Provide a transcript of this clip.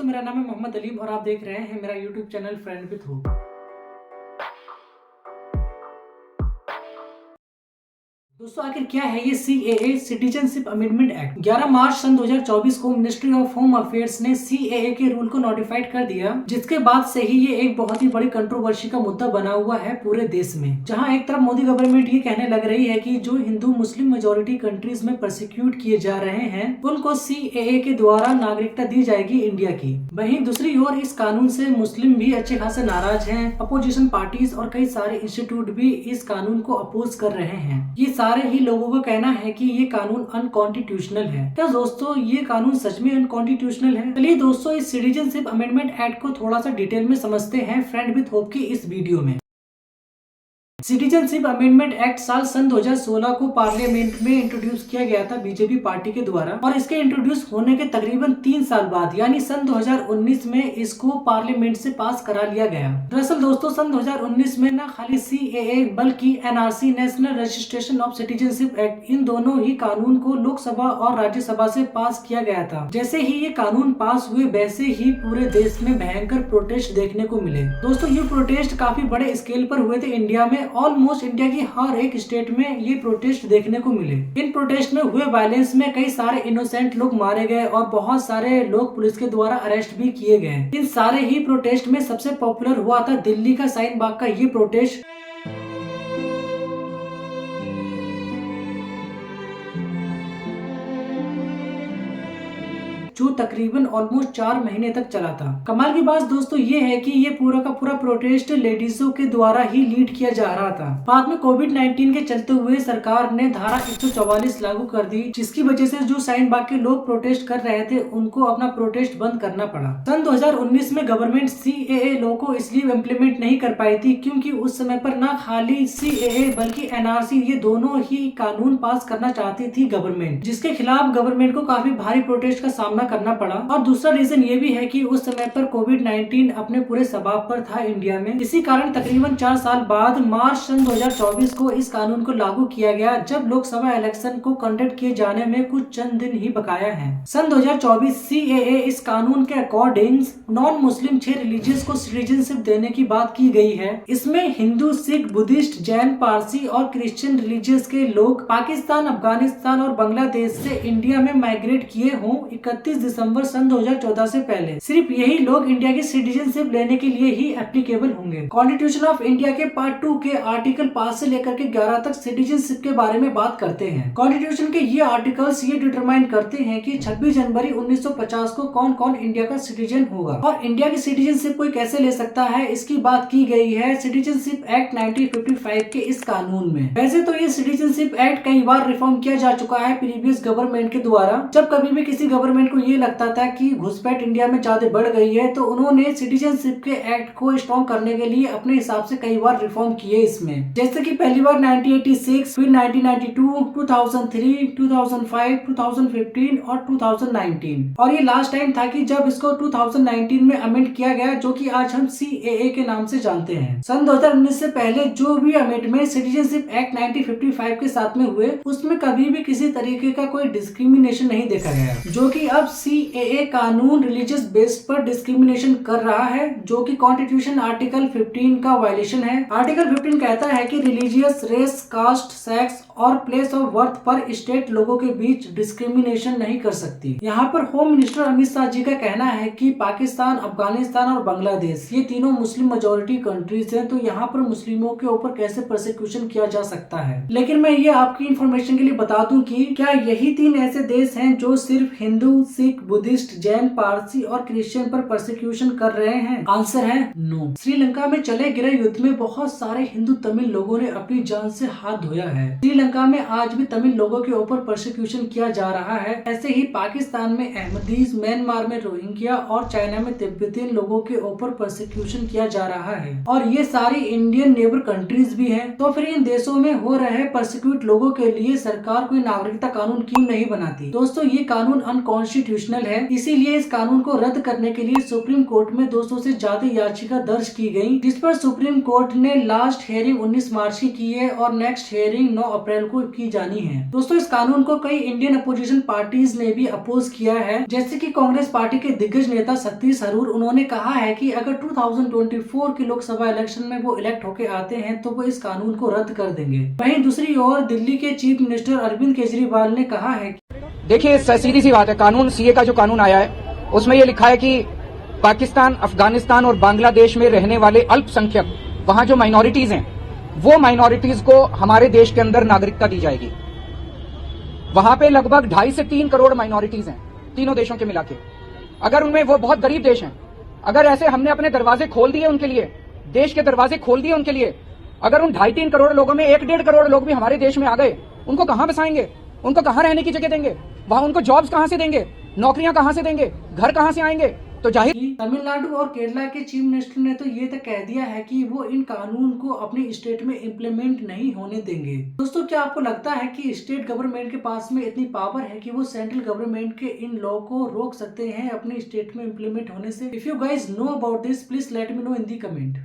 मेरा नाम है मोहम्मद अलीम और आप देख रहे हैं मेरा YouTube channel friend with hope. दोस्तों आखिर क्या है ये CAA सिटीजनशिप अमेंडमेंट एक्ट। 11 मार्च सन 2024 को मिनिस्ट्री ऑफ होम अफेयर्स ने CAA के रूल को नोटिफाइड कर दिया, जिसके बाद से ही ये एक बहुत ही बड़ी कंट्रोवर्सी का मुद्दा बना हुआ है पूरे देश में। जहां एक तरफ मोदी गवर्नमेंट ये कहने लग रही है कि जो हिंदू मुस्लिम मेजोरिटी कंट्रीज में प्रोसिक्यूट किए जा रहे हैं उनको CAA के द्वारा नागरिकता दी जाएगी इंडिया की। वहीं दूसरी ओर इस कानून से मुस्लिम भी अच्छे खासे नाराज हैं। अपोजिशन पार्टीज और कई सारे इंस्टीट्यूट भी इस कानून को अपोज कर रहे हैं। ये सारे ही लोगों का कहना है कि ये कानून अनकॉन्स्टिट्यूशनल है। क्या दोस्तों ये कानून सच में अनकॉन्स्टिट्यूशनल है? चलिए दोस्तों इस सिटीजनशिप अमेंडमेंट एक्ट को थोड़ा सा डिटेल में समझते हैं फ्रेंड विद होप की इस वीडियो में। सिटीजनशिप अमेंडमेंट एक्ट साल सन 2016 को पार्लियामेंट में इंट्रोड्यूस किया गया था बीजेपी पार्टी के द्वारा, और इसके इंट्रोड्यूस होने के तकरीबन 3 साल बाद यानी सन 2019 में इसको पार्लियामेंट से पास करा लिया गया। दरअसल दोस्तों सन 2019 में न खाली CAA बल्कि NRC national registration of citizenship act, इन दोनों ही कानून को लोकसभा और राज्यसभा से पास किया गया था। जैसे ही ये कानून पास हुए वैसे ही पूरे देश में भयंकर प्रोटेस्ट देखने को मिले। दोस्तों ये प्रोटेस्ट काफी बड़े स्केल पर हुए थे इंडिया में। ऑलमोस्ट इंडिया की हर एक स्टेट में ये प्रोटेस्ट देखने को मिले। इन प्रोटेस्ट में हुए वायलेंस में कई सारे इनोसेंट लोग मारे गए और बहुत सारे लोग पुलिस के द्वारा अरेस्ट भी किए गए। इन सारे ही प्रोटेस्ट में सबसे पॉपुलर हुआ था दिल्ली का शाहीन बाग का ये प्रोटेस्ट, जो तकरीबन ऑलमोस्ट 4 महीने तक चला था। कमाल की बात दोस्तों ये है कि ये पूरा का पूरा प्रोटेस्ट लेडीजों के द्वारा ही लीड किया जा रहा था। बाद में कोविड-19 के चलते हुए सरकार ने धारा 144 लागू कर दी, जिसकी वजह से जो शाहीन बाग के लोग प्रोटेस्ट कर रहे थे उनको अपना प्रोटेस्ट बंद करना पड़ा। सन 2019 में गवर्नमेंट CAA लॉ को इसलिए इम्प्लीमेंट नहीं कर पाई थी क्योंकि उस समय पर न खाली CAA बल्कि NRC ये दोनों ही कानून पास करना चाहती थी गवर्नमेंट, जिसके खिलाफ गवर्नमेंट को काफी भारी प्रोटेस्ट का सामना करना पड़ा। और दूसरा रीजन ये भी है कि उस समय पर कोविड-19 अपने पूरे सबाब पर था इंडिया में। इसी कारण तकरीबन 4 साल बाद मार्च सन 2024 को इस कानून को लागू किया गया, जब लोकसभा इलेक्शन को कंडक्ट किए जाने में कुछ चंद दिन ही बकाया है। सन 2024 CAA इस कानून के अकॉर्डिंग नॉन मुस्लिम 6 रिलीजियस को सिटीजनशिप देने की बात की गई है। इसमें हिंदू, सिख, बुद्धिस्ट, जैन, पारसी और क्रिश्चियन रिलीजियस के लोग पाकिस्तान, अफगानिस्तान और बांग्लादेश से इंडिया में माइग्रेट किए हों 31 दिसंबर सन 2014 से पहले, सिर्फ यही लोग इंडिया की सिटीजनशिप लेने के लिए ही एप्लीकेबल होंगे। कॉन्स्टिट्यूशन ऑफ इंडिया के पार्ट 2 के आर्टिकल 5 से लेकर के 11 तक सिटीजनशिप के बारे में बात करते हैं। कॉन्स्टिट्यूशन के ये आर्टिकल्स ये डिटरमाइन करते हैं कि 26 जनवरी 1950 को कौन कौन इंडिया का सिटीजन होगा और इंडिया की सिटीजनशिप कोई कैसे ले सकता है, इसकी बात की गई है सिटीजनशिप एक्ट 1955 के इस कानून में। वैसे तो ये सिटीजनशिप एक्ट कई बार रिफॉर्म किया जा चुका है प्रीवियस गवर्नमेंट के द्वारा। जब कभी भी किसी गवर्नमेंट को ये लगता था कि घुसपैठ इंडिया में ज्यादा बढ़ गई है तो उन्होंने सिटीजनशिप के एक्ट को स्ट्रॉन्ग करने के लिए अपने हिसाब से कई बार रिफॉर्म किए इसमें। जैसे कि पहली बार 1986, फिर 1992, 2003, 2005, 2015 और 2019, और ये लास्ट टाइम था कि जब इसको 2019 में अमेंड किया गया, जो कि आज हम CAA के नाम से जानते हैं। सन 2019 से पहले जो भी अमेंडमेंट सिटीजनशिप एक्ट 1955 के साथ में हुए उसमें कभी भी किसी तरीके का कोई डिस्क्रिमिनेशन नहीं देखा गया, जो कि अब CAA कानून रिलीजियस बेस्ड पर डिस्क्रिमिनेशन कर रहा है, जो कि कॉन्स्टिट्यूशन आर्टिकल 15 का वायलेशन है। आर्टिकल 15 कहता है कि रिलीजियस, रेस, कास्ट, सेक्स और प्लेस ऑफ बर्थ पर स्टेट लोगों के बीच डिस्क्रिमिनेशन नहीं कर सकती। यहाँ पर होम मिनिस्टर अमित शाह जी का कहना है कि पाकिस्तान, अफगानिस्तान और बांग्लादेश ये तीनों मुस्लिम मेजोरिटी कंट्रीज हैं, तो यहाँ पर मुस्लिमों के ऊपर कैसे प्रोसिक्यूशन किया जा सकता है। लेकिन मैं ये आपकी इंफॉर्मेशन के लिए बता दूं कि क्या यही 3 ऐसे देश हैं जो सिर्फ हिंदू, सिख, बुद्धिस्ट, जैन, पारसी और क्रिश्चियन पर प्रोसिक्यूशन कर रहे हैं? आंसर है नो। श्रीलंका में चले गिरे युद्ध में बहुत सारे हिंदू तमिल लोगों ने अपनी जान से हाथ धोया है। श्रीलंका में आज भी तमिल लोगों के ऊपर प्रोसिक्यूशन किया जा रहा है। ऐसे ही पाकिस्तान में अहमदीज, म्यांमार में रोहिंग्या और चाइना में तिब्बतियन लोगों के ऊपर प्रोसिक्यूशन किया जा रहा है, और ये सारी इंडियन नेबर कंट्रीज भी हैं। तो फिर इन देशों में हो रहे प्रोसिक्यूट लोगों के लिए सरकार कोई नागरिकता कानून क्यों नहीं बनाती? दोस्तों ये कानून अनकॉन्स्टिट्यूशनल है, इसीलिए इस कानून को रद्द करने के लिए सुप्रीम कोर्ट में 200 से ज्यादा याचिका दर्ज की गई, जिस पर सुप्रीम कोर्ट ने लास्ट हियरिंग 19 मार्च की है और नेक्स्ट हियरिंग 9 अप्रैल अप्रैल को की जानी है। दोस्तों इस कानून को कई इंडियन अपोजिशन पार्टीज ने भी अपोज किया है, जैसे कि कांग्रेस पार्टी के दिग्गज नेता सतीश थरूर। उन्होंने कहा है कि अगर 2024 की लोकसभा इलेक्शन में वो इलेक्ट होके आते हैं तो वो इस कानून को रद्द कर देंगे। वहीं दूसरी ओर दिल्ली के चीफ मिनिस्टर अरविंद केजरीवाल ने कहा है, देखिए सीधी सी बात है, कानून सीए का जो कानून आया है उसमें ये लिखा है कि पाकिस्तान, अफगानिस्तान और बांग्लादेश में रहने वाले अल्पसंख्यक, वहां जो माइनॉरिटीज हैं, वो माइनॉरिटीज को हमारे देश के अंदर नागरिकता दी जाएगी। वहां पे लगभग 2.5 से 3 करोड़ माइनॉरिटीज हैं तीनों देशों के मिला के। अगर उनमें, वो बहुत गरीब देश हैं, अगर ऐसे हमने अपने दरवाजे खोल दिए उनके लिए, देश के दरवाजे खोल दिए उनके लिए, अगर उन 2.5-3 करोड़ लोगों में 1-1.5 करोड़ लोग भी हमारे देश में आ गए, उनको कहां बसाएंगे? उनको कहां रहने की जगह देंगे? वहां उनको जॉब्स कहां से देंगे? नौकरियां कहां से देंगे? घर कहां से आएंगे? तो जाहिर तमिलनाडु और केरला के चीफ मिनिस्टर ने तो ये तक कह दिया है कि वो इन कानून को अपनी स्टेट में इम्प्लीमेंट नहीं होने देंगे। दोस्तों क्या आपको लगता है कि स्टेट गवर्नमेंट के पास में इतनी पावर है कि वो सेंट्रल गवर्नमेंट के इन लॉ को रोक सकते हैं अपनी स्टेट में इम्प्लीमेंट होने से? If you guys know about this, please let me know in the comment.